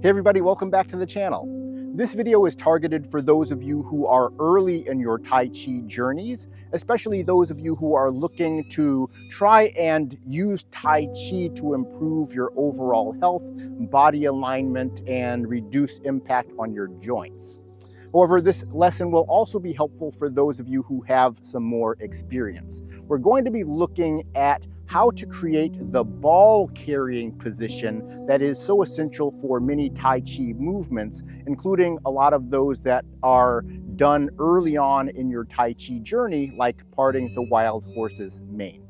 Hey everybody, welcome back to the channel. This video is targeted for those of you who are early in your Tai Chi journeys, especially those of you who are looking to try and use Tai Chi to improve your overall health, body alignment, and reduce impact on your joints. However, this lesson will also be helpful for those of you who have some more experience. We're going to be looking at how to create the ball carrying position that is so essential for many Tai Chi movements, including a lot of those that are done early on in your Tai Chi journey, like parting the wild horse's mane.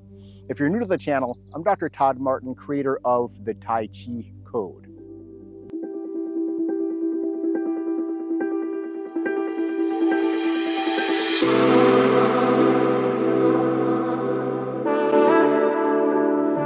If you're new to the channel, I'm Dr. Todd Martin, creator of the Tai Chi Code.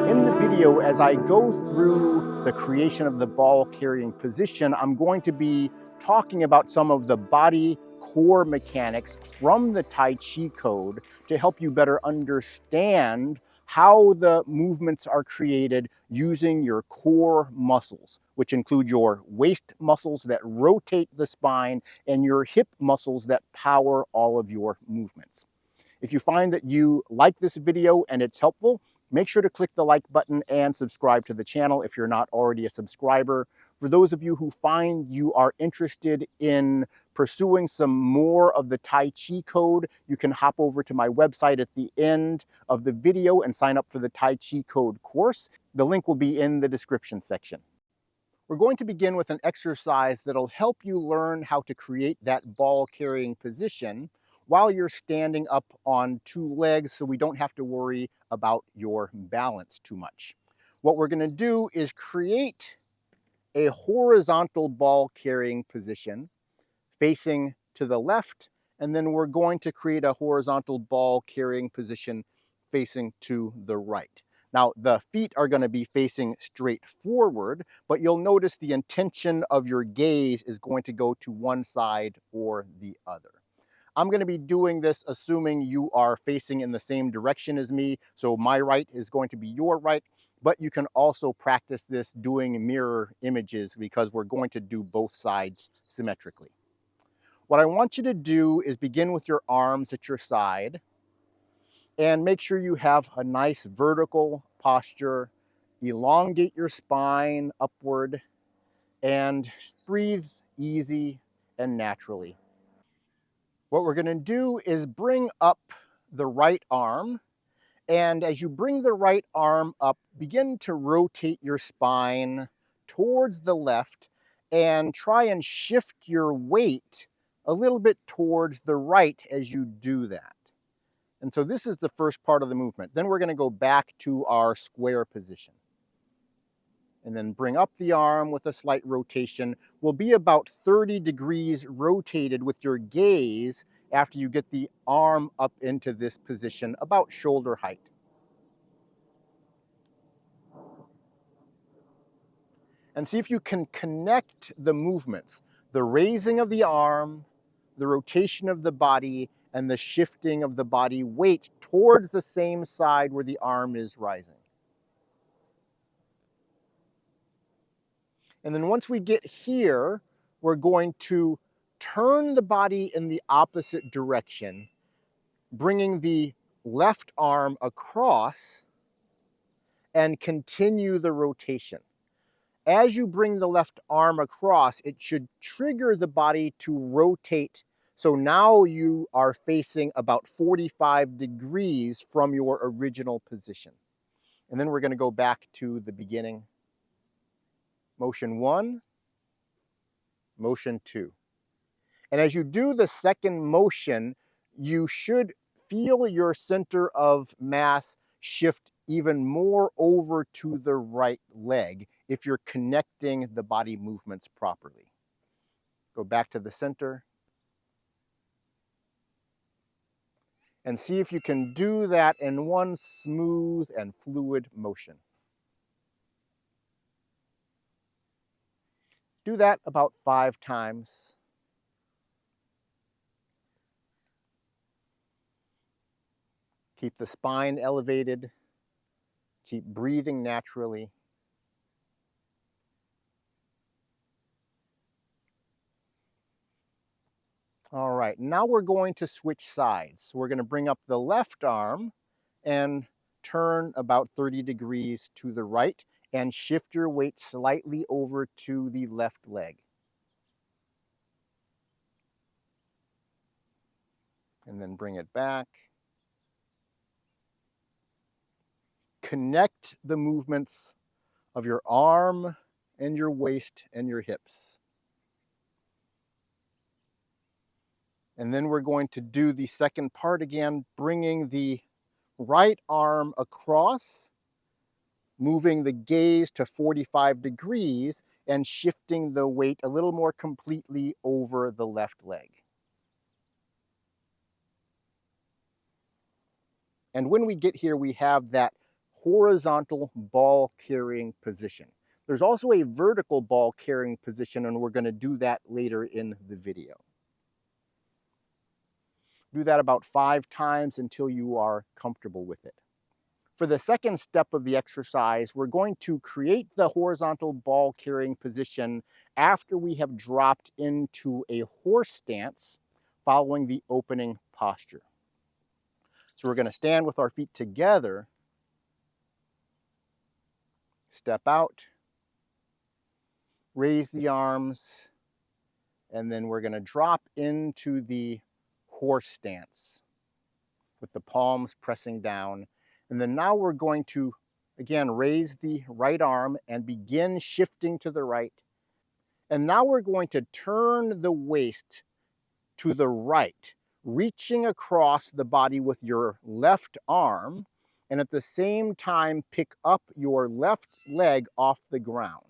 In the video, as I go through the creation of the ball carrying position, I'm going to be talking about some of the body core mechanics from the Tai Chi Code to help you better understand how the movements are created using your core muscles, which include your waist muscles that rotate the spine and your hip muscles that power all of your movements. If you find that you like this video and it's helpful, make sure to click the like button and subscribe to the channel if you're not already a subscriber. For those of you who find you are interested in pursuing some more of the Tai Chi Code, you can hop over to my website at the end of the video and sign up for the Tai Chi Code course. The link will be in the description section. We're going to begin with an exercise that'll help you learn how to create that ball carrying position while you're standing up on two legs, so we don't have to worry about your balance too much. What we're going to do is create a horizontal ball carrying position facing to the left, and then we're going to create a horizontal ball carrying position facing to the right. Now, the feet are going to be facing straight forward, but you'll notice the intention of your gaze is going to go to one side or the other. I'm going to be doing this assuming you are facing in the same direction as me. So my right is going to be your right, but you can also practice this doing mirror images because we're going to do both sides symmetrically. What I want you to do is begin with your arms at your side and make sure you have a nice vertical posture. Elongate your spine upward and breathe easy and naturally. What we're going to do is bring up the right arm, and as you bring the right arm up, begin to rotate your spine towards the left and try and shift your weight a little bit towards the right as you do that. And so this is the first part of the movement. Then we're going to go back to our square position. And then bring up the arm with a slight rotation. Will be about 30 degrees rotated with your gaze after you get the arm up into this position, about shoulder height. And see if you can connect the movements, the raising of the arm, the rotation of the body, and the shifting of the body weight towards the same side where the arm is rising. And then once we get here, we're going to turn the body in the opposite direction, bringing the left arm across and continue the rotation. As you bring the left arm across, it should trigger the body to rotate. So now you are facing about 45 degrees from your original position. And then we're going to go back to the beginning. Motion 1, motion 2. And as you do the second motion, you should feel your center of mass shift even more over to the right leg if you're connecting the body movements properly. Go back to the center. And see if you can do that in one smooth and fluid motion. Do that about 5 times. Keep the spine elevated. Keep breathing naturally. All right, now we're going to switch sides. We're going to bring up the left arm and turn about 30 degrees to the right and shift your weight slightly over to the left leg. And then bring it back. Connect the movements of your arm and your waist and your hips. And then we're going to do the second part again, bringing the right arm across, moving the gaze to 45 degrees and shifting the weight a little more completely over the left leg. And when we get here, we have that horizontal ball carrying position. There's also a vertical ball carrying position, and we're going to do that later in the video. Do that about 5 times until you are comfortable with it. For the second step of the exercise, we're going to create the horizontal ball carrying position after we have dropped into a horse stance following the opening posture. So we're going to stand with our feet together, step out, raise the arms, and then we're going to drop into the horse stance with the palms pressing down. And then now we're going to, again, raise the right arm and begin shifting to the right. And now we're going to turn the waist to the right, reaching across the body with your left arm, and at the same time pick up your left leg off the ground.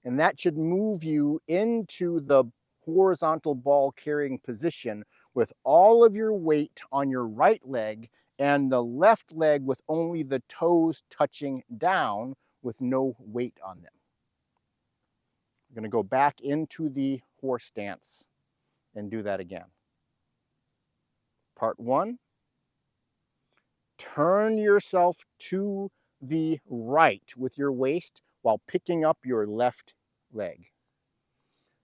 And that should move you into the horizontal ball carrying position with all of your weight on your right leg and the left leg with only the toes touching down with no weight on them. We're going to go back into the horse stance and do that again. Part 1, turn yourself to the right with your waist while picking up your left leg.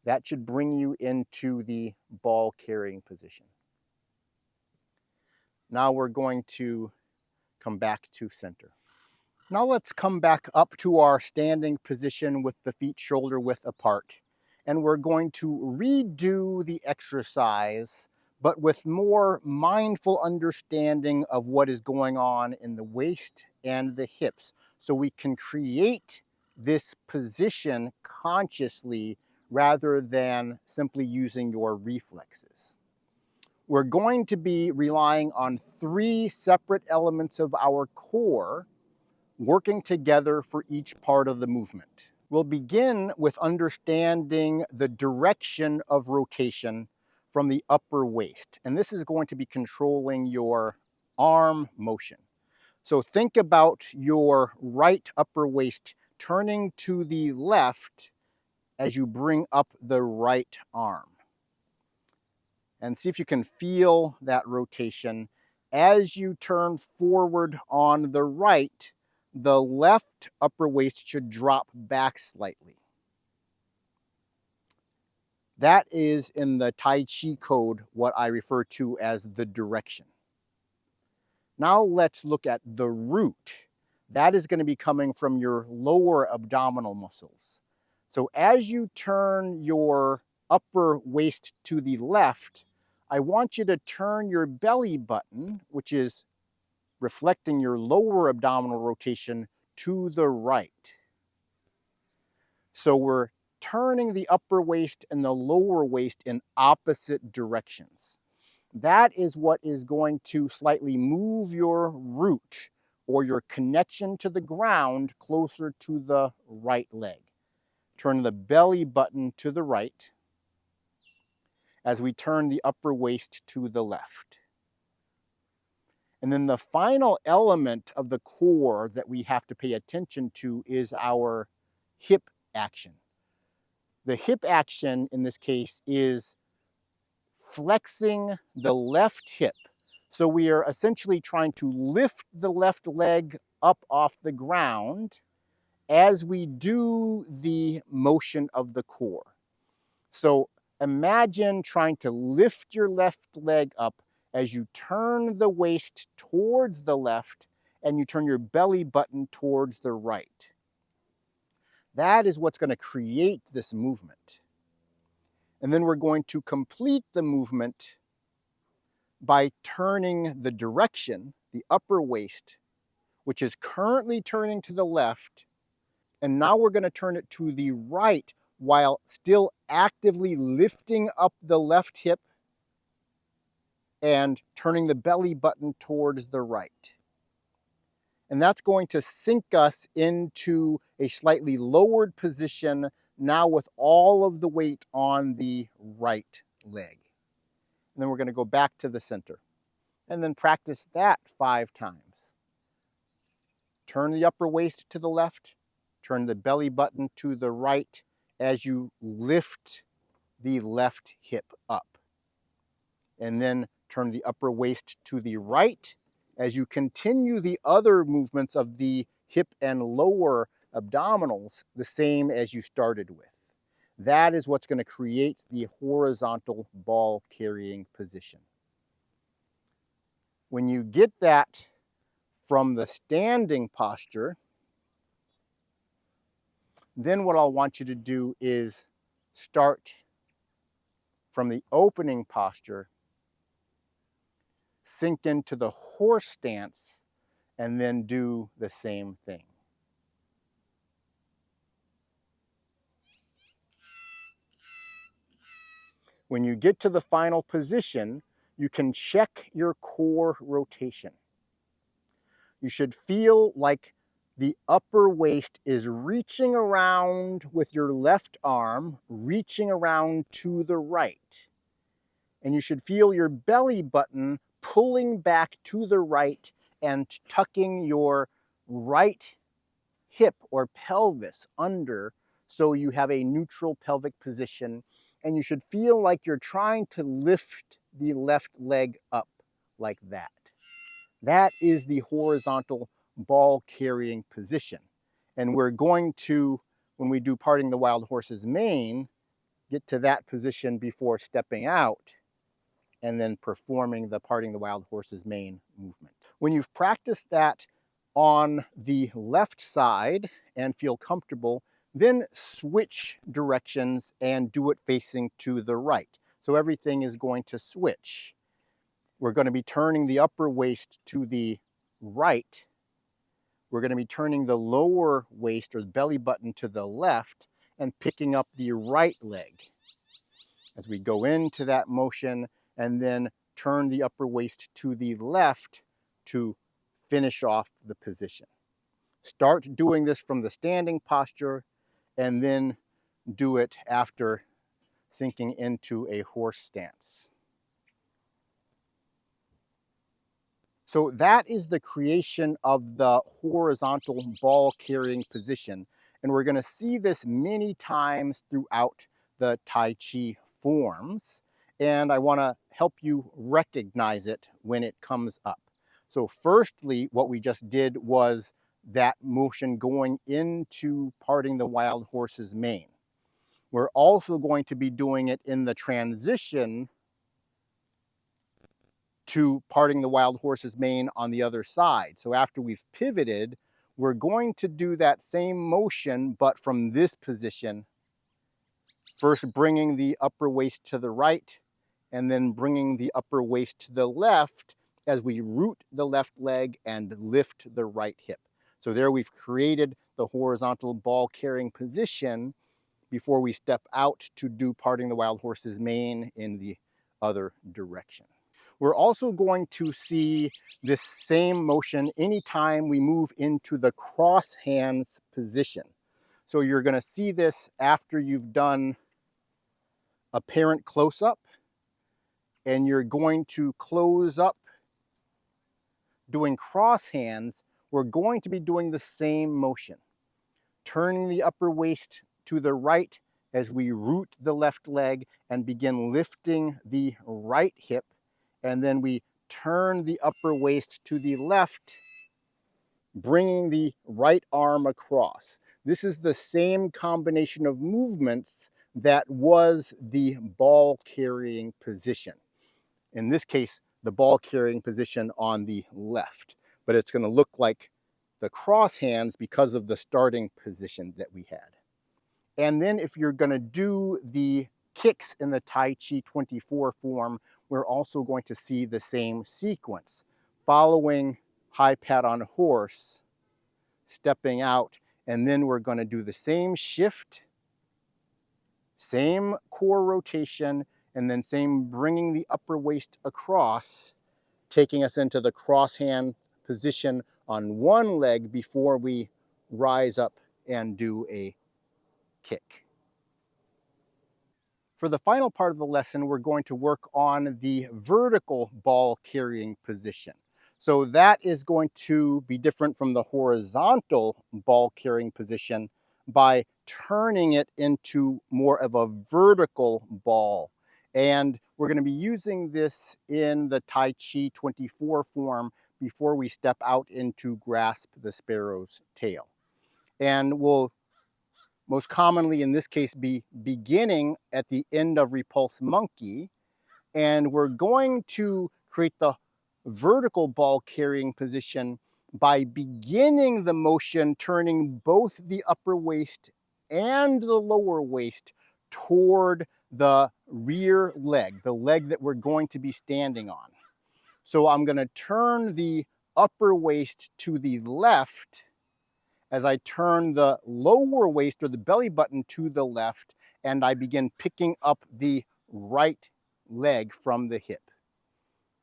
That should bring you into the ball carrying position. Now we're going to come back to center. Now let's come back up to our standing position with the feet shoulder width apart. And we're going to redo the exercise, but with more mindful understanding of what is going on in the waist and the hips. So we can create this position consciously rather than simply using your reflexes. We're going to be relying on 3 separate elements of our core working together for each part of the movement. We'll begin with understanding the direction of rotation from the upper waist. And this is going to be controlling your arm motion. So think about your right upper waist turning to the left as you bring up the right arm. And see if you can feel that rotation. As you turn forward on the right, the left upper waist should drop back slightly. That is in the Tai Chi Code what I refer to as the direction. Now let's look at the root. That is going to be coming from your lower abdominal muscles. So as you turn your upper waist to the left, I want you to turn your belly button, which is reflecting your lower abdominal rotation, to the right. So we're turning the upper waist and the lower waist in opposite directions. That is what is going to slightly move your root or your connection to the ground closer to the right leg. Turn the belly button to the right as we turn the upper waist to the left. And then the final element of the core that we have to pay attention to is our hip action. The hip action in this case is flexing the left hip. So we are essentially trying to lift the left leg up off the ground as we do the motion of the core. So Imagine trying to lift your left leg up as you turn the waist towards the left and you turn your belly button towards the right. That is what's going to create this movement. And then we're going to complete the movement by turning the direction, the upper waist, which is currently turning to the left, and now we're going to turn it to the right while still actively lifting up the left hip and turning the belly button towards the right. And that's going to sink us into a slightly lowered position now with all of the weight on the right leg. And then we're going to go back to the center and then practice that 5 times. Turn the upper waist to the left, turn the belly button to the right as you lift the left hip up. And then turn the upper waist to the right as you continue the other movements of the hip and lower abdominals the same as you started with. That is what's going to create the horizontal ball carrying position. When you get that from the standing posture, then what I'll want you to do is start from the opening posture, sink into the horse stance, and then do the same thing. When you get to the final position, you can check your core rotation. You should feel like the upper waist is reaching around with your left arm, reaching around to the right. And you should feel your belly button pulling back to the right and tucking your right hip or pelvis under so you have a neutral pelvic position. And you should feel like you're trying to lift the left leg up like that. That is the horizontal ball carrying position. And we're going to, when we do parting the wild horse's mane, get to that position before stepping out and then performing the parting the wild horse's mane movement. When you've practiced that on the left side and feel comfortable, then switch directions and do it facing to the right. So everything is going to switch. We're going to be turning the upper waist to the right. We're going to be turning the lower waist or the belly button to the left and picking up the right leg as we go into that motion, and then turn the upper waist to the left to finish off the position. Start doing this from the standing posture and then do it after sinking into a horse stance. So that is the creation of the horizontal ball carrying position. And we're going to see this many times throughout the Tai Chi forms. And I want to help you recognize it when it comes up. So firstly, what we just did was that motion going into parting the wild horse's mane. We're also going to be doing it in the transition to parting the wild horse's mane on the other side. So after we've pivoted, we're going to do that same motion, but from this position, first bringing the upper waist to the right, and then bringing the upper waist to the left as we root the left leg and lift the right hip. So there we've created the horizontal ball carrying position before we step out to do parting the wild horse's mane in the other direction. We're also going to see this same motion anytime we move into the cross hands position. So you're going to see this after you've done a parent close-up, and you're going to close up doing cross hands. We're going to be doing the same motion, turning the upper waist to the right as we root the left leg and begin lifting the right hip, and then we turn the upper waist to the left, bringing the right arm across. This is the same combination of movements that was the ball carrying position. In this case, the ball carrying position on the left, but it's going to look like the cross hands because of the starting position that we had. And then if you're going to do the kicks in the Tai Chi 24 form, we're also going to see the same sequence, following high pat on horse, stepping out, and then we're going to do the same shift, same core rotation, and then same bringing the upper waist across, taking us into the cross hand position on one leg before we rise up and do a kick. For the final part of the lesson, we're going to work on the vertical ball carrying position. So that is going to be different from the horizontal ball carrying position by turning it into more of a vertical ball. And we're going to be using this in the Tai Chi 24 form before we step out into grasp the sparrow's tail. And we'll most commonly in this case be beginning at the end of repulse monkey, and we're going to create the vertical ball carrying position by beginning the motion turning both the upper waist and the lower waist toward the rear leg, the leg that we're going to be standing on. So I'm going to turn the upper waist to the left as I turn the lower waist or the belly button to the left, and I begin picking up the right leg from the hip.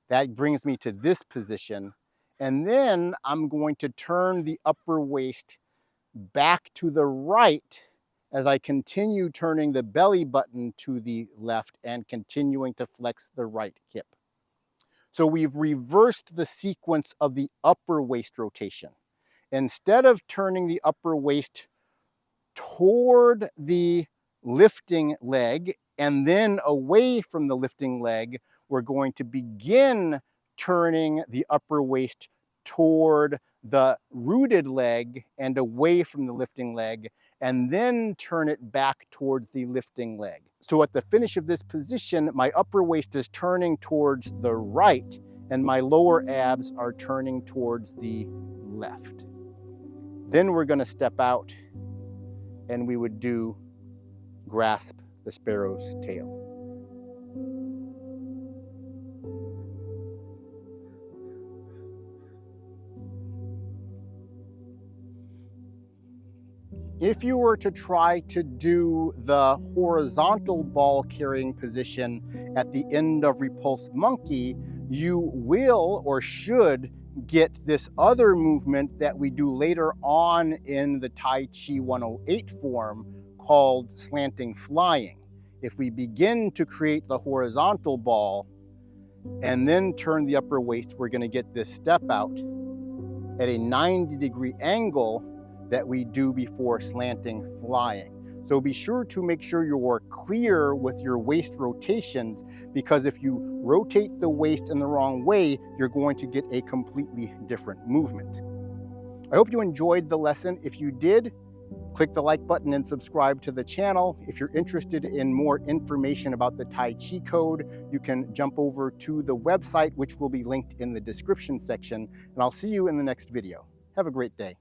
That brings me to this position. And then I'm going to turn the upper waist back to the right as I continue turning the belly button to the left and continuing to flex the right hip. So we've reversed the sequence of the upper waist rotation. Instead of turning the upper waist toward the lifting leg and then away from the lifting leg, we're going to begin turning the upper waist toward the rooted leg and away from the lifting leg, and then turn it back towards the lifting leg. So at the finish of this position, my upper waist is turning towards the right and my lower abs are turning towards the left. Then we're going to step out and we would do grasp the sparrow's tail. If you were to try to do the horizontal ball carrying position at the end of repulsed monkey, you will or should get this other movement that we do later on in the Tai Chi 108 form called slanting flying. If we begin to create the horizontal ball and then turn the upper waist, we're going to get this step out at a 90-degree angle that we do before slanting flying. So be sure to make sure you're clear with your waist rotations, because if you rotate the waist in the wrong way, you're going to get a completely different movement. I hope you enjoyed the lesson. If you did, click the like button and subscribe to the channel. If you're interested in more information about the Tai Chi Code, you can jump over to the website, which will be linked in the description section, and I'll see you in the next video. Have a great day.